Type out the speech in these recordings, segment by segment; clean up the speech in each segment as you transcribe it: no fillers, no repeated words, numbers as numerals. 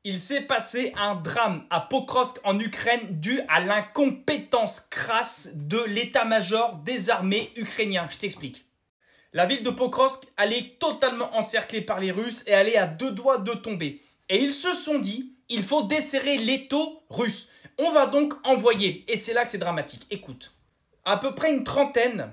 Il s'est passé un drame à Pokrovsk en Ukraine dû à l'incompétence crasse de l'état-major des armées ukrainiens. Je t'explique. La ville de Pokrovsk, elle est totalement encerclée par les Russes et elle est à deux doigts de tomber. Et ils se sont dit, il faut desserrer l'étau russe. On va donc envoyer, et c'est là que c'est dramatique, écoute, à peu près une trentaine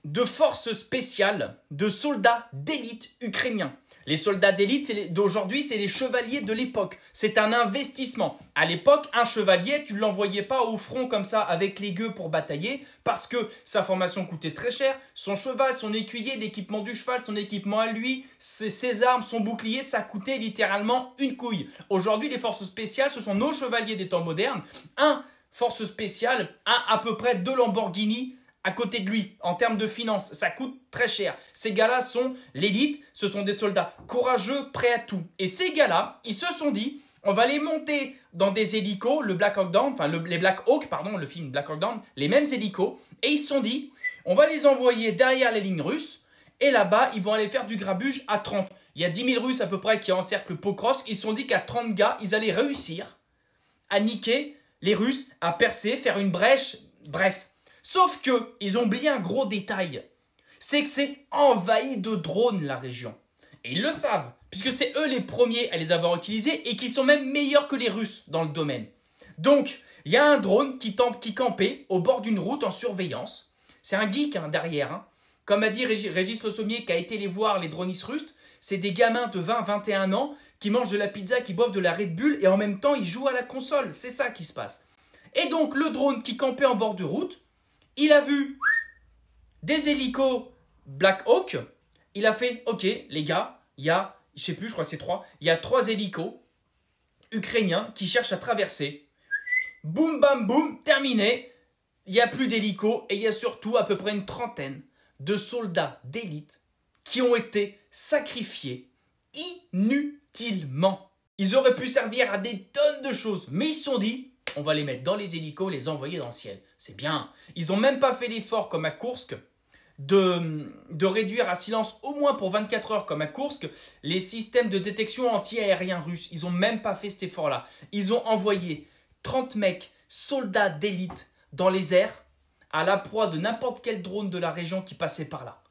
de forces spéciales de soldats d'élite ukrainiens. Les soldats d'élite d'aujourd'hui, c'est les chevaliers de l'époque. C'est un investissement. À l'époque, un chevalier, tu ne l'envoyais pas au front comme ça avec les gueux pour batailler parce que sa formation coûtait très cher. Son cheval, son écuyer, l'équipement du cheval, son équipement à lui, ses armes, son bouclier, ça coûtait littéralement une couille. Aujourd'hui, les forces spéciales, ce sont nos chevaliers des temps modernes. Un force spéciale a à peu près 2 Lamborghini à côté de lui, en termes de finances, ça coûte très cher. Ces gars-là sont l'élite, ce sont des soldats courageux, prêts à tout. Et ces gars-là, ils se sont dit, on va les monter dans des hélicos, le Black Hawk Down, enfin les Black Hawk, pardon, le film Black Hawk Down, les mêmes hélicos. Et ils se sont dit, on va les envoyer derrière les lignes russes, et là-bas, ils vont aller faire du grabuge à 30. Il y a 10 000 Russes à peu près qui encerclent Pokrovsk. Ils se sont dit qu'à 30 gars, ils allaient réussir à niquer les Russes, à percer, faire une brèche, bref. Sauf qu'ils ont oublié un gros détail, c'est que c'est envahi de drones la région. Et ils le savent, puisque c'est eux les premiers à les avoir utilisés et qui sont même meilleurs que les Russes dans le domaine. Donc, il y a un drone qui campait au bord d'une route en surveillance. C'est un geek derrière. Comme a dit Régis Le Sommier qui a été les voir, les dronistes russes, c'est des gamins de 20-21 ans qui mangent de la pizza, qui boivent de la Red Bull et en même temps ils jouent à la console. C'est ça qui se passe. Et donc, le drone qui campait en bord de route, il a vu des hélicos Black Hawk. Il a fait, ok les gars, il y a, je sais plus, je crois que c'est 3. Il y a 3 hélicos ukrainiens qui cherchent à traverser. Boum, bam, boum, terminé. Il n'y a plus d'hélicos et il y a surtout à peu près une trentaine de soldats d'élite qui ont été sacrifiés inutilement. Ils auraient pu servir à des tonnes de choses, mais ils se sont dit, on va les mettre dans les hélicos, les envoyer dans le ciel. C'est bien. Ils n'ont même pas fait l'effort comme à Koursk de réduire à silence au moins pour 24 heures comme à Koursk les systèmes de détection anti-aériens russes. Ils n'ont même pas fait cet effort-là. Ils ont envoyé 30 mecs, soldats d'élite dans les airs à la proie de n'importe quel drone de la région qui passait par là.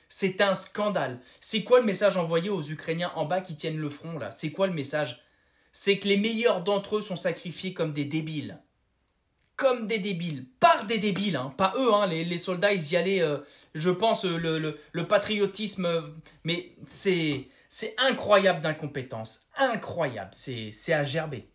C'est un scandale. C'est quoi le message envoyé aux Ukrainiens en bas qui tiennent le front là? C'est quoi le message? C'est que les meilleurs d'entre eux sont sacrifiés comme des débiles. Comme des débiles. Par des débiles, pas eux. Les soldats, ils y allaient, je pense, le patriotisme. Mais c'est incroyable d'incompétence. Incroyable. C'est à gerber.